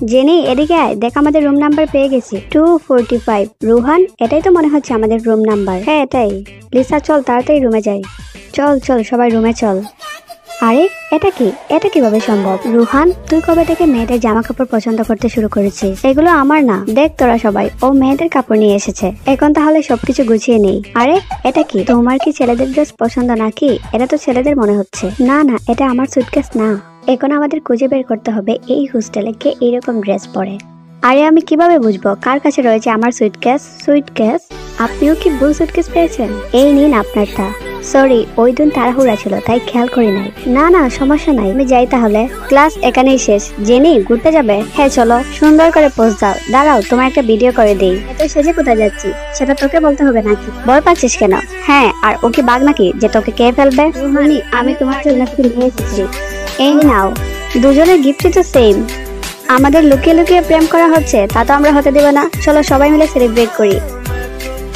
Jenny এদিকে আয়, দেখ আমাদের রুম নাম্বার পেয়ে গেছি 245। রুহান, এটাই তো মনে হচ্ছে আমাদের রুম নাম্বার। হ্যাঁ এটাই। লিসা চল তাড়াতাড়ি রুমে যাই। চল চল সবাই রুমে চল। আরে এটা কিভাবে সম্ভব? রুহান, তুই কবে থেকে মেয়েদের জামা কাপড় পছন্দ করতে শুরু করেছিস? এগুলো আমার না, দেখ তোরা সবাই, ও মেয়েদের কাপড় নিয়ে এসেছে। এখন তাহলে সবকিছু গুছিয়ে নেই। আরে এটা কি? তোমার কি ছেলেদের ড্রেস পছন্দ নাকি? এটা তো ছেলেদের মনে হচ্ছে। না না, এটা আমার সুটকেস না। এখন আমাদের খুঁজে বের করতে হবে এই হোস্টেলে কে এইরকম ড্রেস পরে। আরে আমি কিভাবে বুঝবো কার কাছে রয়েছে আমার সুটকেস? আপনিও কি ভুল সুটকেস পেয়েছেন? এই নিন আপনারটা। সরি, ওই দিন তাড়াহুড়া ছিল তাই খেয়াল করি নাই। না না সমস্যা নাই, আমি যাই তাহলে। ক্লাস এখানেই শেষ। জেনি ঘুরতে যাবে? হ্যাঁ চলো। সুন্দর করে পোজ দাও। দাঁড়াও তোমার একটা ভিডিও করে দেই। এত সেজে কোথায় যাচ্ছি সেটা তোকে বলতে হবে নাকি? ভয় পাচ্ছিস কেন? হ্যাঁ, আর ও কি বাঘ নাকি যে তোকে কে ফেলবে? রুহানি, আমি তোমার জন্য কি নিয়ে এসেছি। এই নাও। দুজনের গিফটই তো সেম। আমাদের লুকিয়ে লুকিয়ে প্রেম করা হচ্ছে, তা তো আমরা হতে দেব না। চলো সবাই মিলে সেলিব্রেট করি।